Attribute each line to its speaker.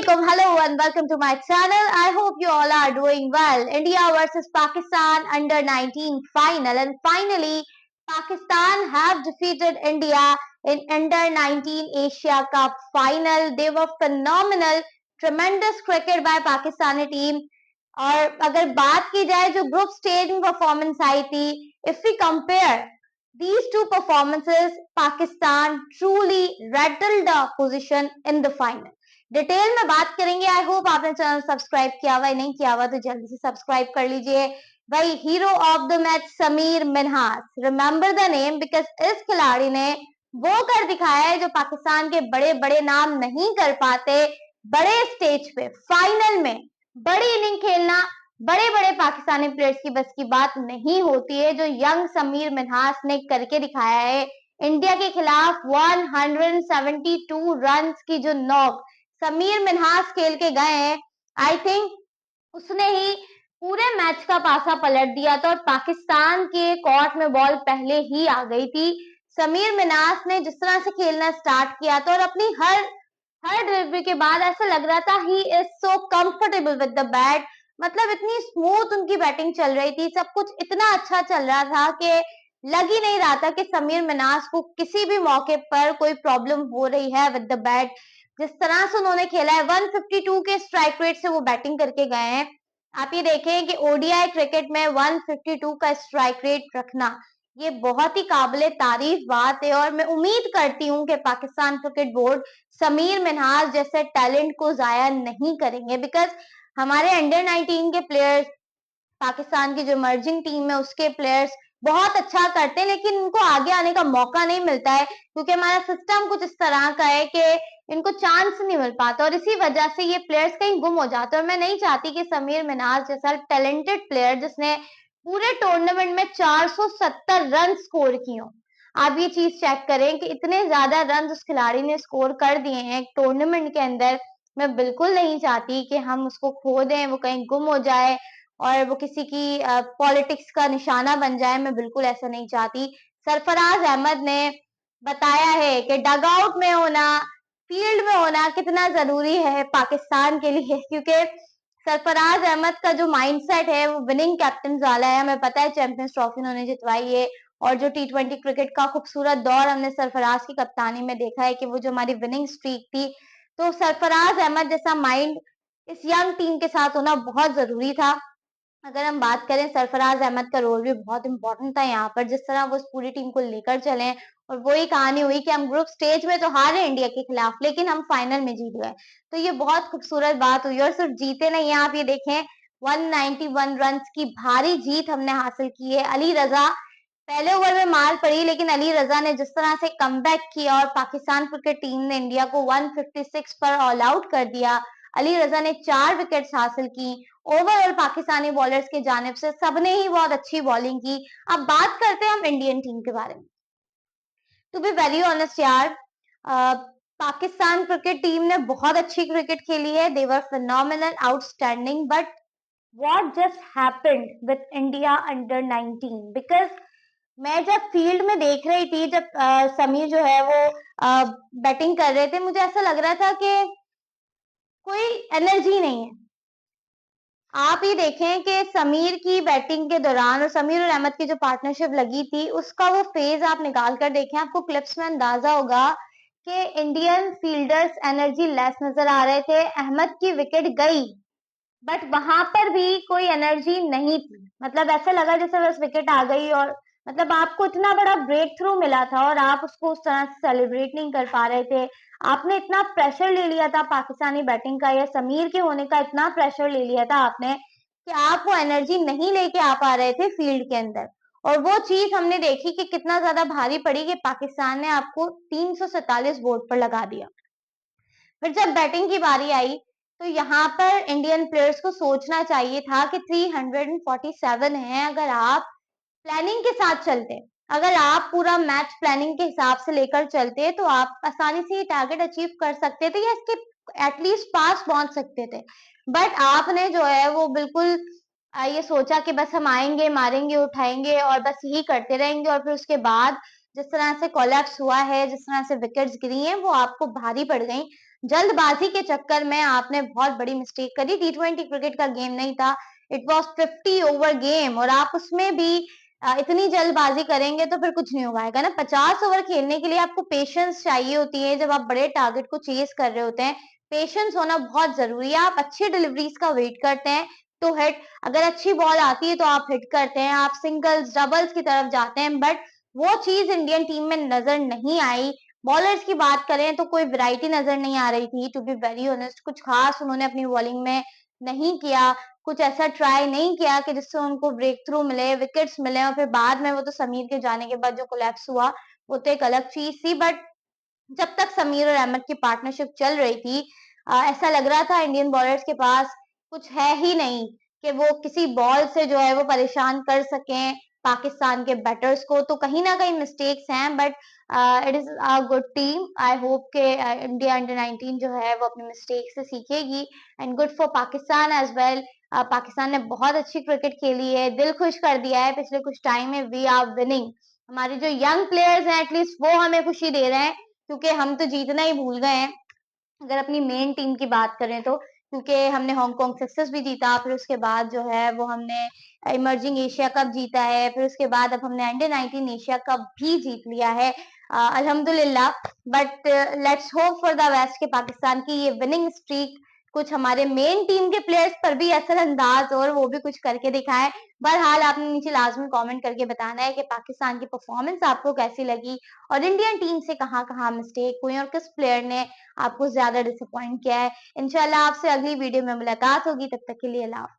Speaker 1: Assalamualaikum. Hello and welcome to my channel. I hope you all are doing well. India versus Pakistan under 19 final, and finally Pakistan have defeated India in under 19 Asia Cup final. They were phenomenal, tremendous cricket by Pakistani team. और अगर बात की जाए जो group stage में performance आई थी, if we compare these two performances, Pakistan truly rattled the opposition in the final. Detail में बात करेंगे. आई होप आपने चैनल सब्सक्राइब किया हुआ है, नहीं किया हुआ तो जल्दी से सब्सक्राइब कर लीजिए. भाई hero of the match Sameer Minhas, remember the name because इस खिलाड़ी ने वो कर दिखाया है जो पाकिस्तान के बड़े बड़े नाम नहीं कर पाते. बड़े स्टेज पे फाइनल में बड़ी इनिंग खेलना बड़े बड़े पाकिस्तानी प्लेयर्स की बस की बात नहीं होती है. जो यंग समीर मिन्हास ने करके दिखाया है इंडिया के खिलाफ 172 रन की जो नॉक समीर मिन्हास खेल के गए हैं, आई थिंक उसने ही पूरे मैच का पासा पलट दिया था. और पाकिस्तान के कोर्ट में बॉल पहले ही आ गई थी. समीर मिन्हास ने जिस तरह से खेलना स्टार्ट किया था और अपनी हर डिलीवरी के बाद ऐसा लग रहा था he is so comfortable with the bat. मतलब इतनी स्मूथ उनकी बैटिंग चल रही थी, सब कुछ इतना अच्छा चल रहा था कि लग ही नहीं रहा था कि समीर मिन्हास को किसी भी मौके पर कोई प्रॉब्लम हो रही है विद द बैट. जिस तरह से उन्होंने खेला है 152 के स्ट्राइक रेट से वो बैटिंग करके गए हैं. आप ये देखें कि ओडीआई क्रिकेट में 152 का स्ट्राइक रेट रखना ये बहुत ही काबिले तारीफ बात है. और मैं उम्मीद करती हूँ कि पाकिस्तान क्रिकेट बोर्ड समीर मिन्हास जैसे टैलेंट को जाया नहीं करेंगे, बिकॉज हमारे अंडर 19 के प्लेयर्स, पाकिस्तान की जो इमर्जिंग टीम है उसके प्लेयर्स बहुत अच्छा करते हैं, लेकिन इनको आगे आने का मौका नहीं मिलता है क्योंकि हमारा सिस्टम कुछ इस तरह का है कि इनको चांस नहीं मिल पाता और इसी वजह से ये प्लेयर्स कहीं गुम हो जाते हैं. और मैं नहीं चाहती कि समीर मिन्हास जैसा टैलेंटेड प्लेयर जिसने पूरे टूर्नामेंट में 470 रन स्कोर किए हो, आप ये चीज चेक करें कि इतने ज्यादा रन उस खिलाड़ी ने स्कोर कर दिए हैं एक टूर्नामेंट के अंदर. मैं बिल्कुल नहीं चाहती कि हम उसको खो दें, वो कहीं गुम हो जाए और वो किसी की पॉलिटिक्स का निशाना बन जाए. मैं बिल्कुल ऐसा नहीं चाहती. सरफराज अहमद ने बताया है कि डग आउट में होना, फील्ड में होना कितना जरूरी है पाकिस्तान के लिए, क्योंकि सरफराज अहमद का जो माइंडसेट है वो विनिंग कैप्टन वाला है. हमें पता है चैंपियंस ट्रॉफी उन्होंने जितवाई है और जो टी20 क्रिकेट का खूबसूरत दौर हमने सरफराज की कप्तानी में देखा है कि वो जो हमारी विनिंग स्ट्रीक थी, तो सरफराज अहमद जैसा माइंड इस यंग टीम के साथ होना बहुत जरूरी था. अगर हम बात करें सरफराज अहमद का रोल भी बहुत इंपॉर्टेंट था यहाँ पर, जिस तरह वो इस पूरी टीम को लेकर चले. और वही कहानी हुई कि हम ग्रुप स्टेज में तो हारे इंडिया के खिलाफ, लेकिन हम फाइनल में जीत गए. तो ये बहुत खूबसूरत बात हुई. और सिर्फ जीते नहीं है, आप ये देखें 191 रन की भारी जीत हमने हासिल की है. अली रजा पहले ओवर में मार पड़ी, लेकिन अली रजा ने जिस तरह से कमबैक किया और पाकिस्तान क्रिकेट टीम ने इंडिया को 156 पर ऑल आउट कर दिया. अली रजा ने 4 विकेट्स हासिल की. ओवरऑल पाकिस्तानी बॉलर्स की जानिब से सबने ही बहुत अच्छी बॉलिंग की. अब बात करते हैं हम इंडियन टीम के बारे में. टू बी वेरी ऑनेस्ट यार, पाकिस्तान क्रिकेट टीम ने बहुत अच्छी क्रिकेट खेली है. They were phenomenal, outstanding. But what just happened with India under 19, because मैं जब फील्ड में देख रही थी, जब समीर जो है वो बैटिंग कर रहे थे, मुझे ऐसा लग रहा था कि कोई एनर्जी नहीं है. आप ये देखें कि समीर की बैटिंग के दौरान और समीर और अहमद की जो पार्टनरशिप लगी थी उसका वो फेज आप निकाल कर देखें, आपको क्लिप्स में अंदाजा होगा कि इंडियन फील्डर्स एनर्जी लेस नजर आ रहे थे. अहमद की विकेट गई बट वहां पर भी कोई एनर्जी नहीं थी. मतलब ऐसा लगा जैसे बस विकेट आ गई और मतलब आपको इतना बड़ा ब्रेक थ्रू मिला था और आप उसको उस तरह से सेलिब्रेट नहीं कर पा रहे थे. आपने इतना प्रेशर ले लिया था पाकिस्तानी बैटिंग का या समीर के होने का इतना प्रेशर ले लिया था आपने कि आप वो एनर्जी नहीं लेके आ पा रहे थे फील्ड के अंदर. और वो चीज हमने देखी कि कितना ज्यादा भारी पड़ी कि पाकिस्तान ने आपको 347 बोर्ड पर लगा दिया. फिर जब बैटिंग की बारी आई तो यहाँ पर इंडियन प्लेयर्स को सोचना चाहिए था कि 347 है. अगर आप प्लानिंग के साथ चलते, अगर आप पूरा मैच प्लानिंग के हिसाब से लेकर चलते तो आप आसानी से ये टारगेट अचीव कर सकते थे या इसके एटलीस्ट पास पहुंच सकते थे. बट आपने जो है वो बिल्कुल ये सोचा कि बस हम आएंगे, मारेंगे, उठाएंगे और बस यही करते रहेंगे. और फिर उसके बाद जिस तरह से कोलैप्स हुआ है, जिस तरह से विकेट्स गिरी हैं, वो आपको भारी पड़ गई. जल्दबाजी के चक्कर में आपने बहुत बड़ी मिस्टेक करी। टी20 क्रिकेट का गेम नहीं था, इट वाज 50 ओवर गेम और आप उसमें भी इतनी जल्दबाजी करेंगे तो फिर कुछ नहीं हो पाएगा ना। 50 ओवर खेलने के लिए आपको पेशेंस चाहिए होती है। जब आप बड़े टारगेट को चेस कर रहे होते हैं, पेशेंस होना बहुत जरूरी है। आप अच्छी डिलीवरीज का वेट करते हैं तो हिट, अगर अच्छी बॉल आती है तो आप हिट करते हैं, आप सिंगल्स डबल्स की तरफ जाते हैं, बट वो चीज इंडियन टीम में नजर नहीं आई। बॉलर्स की बात करें तो कोई वैरायटी नजर नहीं आ रही थी, टू बी वेरी ऑनेस्ट। कुछ खास उन्होंने अपनी बॉलिंग में नहीं किया, कुछ ऐसा ट्राई नहीं किया कि जिससे उनको ब्रेक थ्रू मिले, विकेट्स मिले। और फिर बाद में वो तो समीर के जाने के बाद जो कोलैप्स हुआ वो तो एक अलग चीज थी, बट जब तक समीर और अहमद की पार्टनरशिप चल रही थी, ऐसा लग रहा था इंडियन बॉलर्स के पास कुछ है ही नहीं कि वो किसी बॉल से जो है वो परेशान कर सकें पाकिस्तान के बैटर्स को। तो कहीं ना कहीं मिस्टेक्स हैं, but it is a good team. I hope के इंडिया अंडर 19 जो है वो अपनी मिस्टेक से सीखेगी, and good for Pakistan as well. Pakistan ने बहुत अच्छी क्रिकेट खेली है, दिल खुश कर दिया है पिछले कुछ टाइम में। We are winning. हमारे जो यंग प्लेयर्स हैं एटलीस्ट वो हमें खुशी दे रहे हैं, क्योंकि हम तो जीतना ही भूल गए हैं अगर अपनी मेन टीम की बात करें तो। क्योंकि हमने हांगकांग सक्सेस भी जीता, फिर उसके बाद जो है वो हमने इमर्जिंग एशिया कप जीता है, फिर उसके बाद अब हमने अंडर 19 एशिया कप भी जीत लिया है, अल्हम्दुलिल्लाह। But let's hope for the best के पाकिस्तान की ये विनिंग स्ट्रीक कुछ हमारे मेन टीम के प्लेयर्स पर भी असरअंदाज और वो भी कुछ करके दिखाए। बहरहाल आपने नीचे लाजमी कमेंट करके बताना है कि पाकिस्तान की परफॉर्मेंस आपको कैसी लगी और इंडियन टीम से कहाँ कहाँ मिस्टेक हुई और किस प्लेयर ने आपको ज्यादा डिसअपॉइंट किया है। इंशाल्लाह आपसे अगली वीडियो में मुलाकात होगी, तब तक के लिए अल्लाह हाफ़िज़।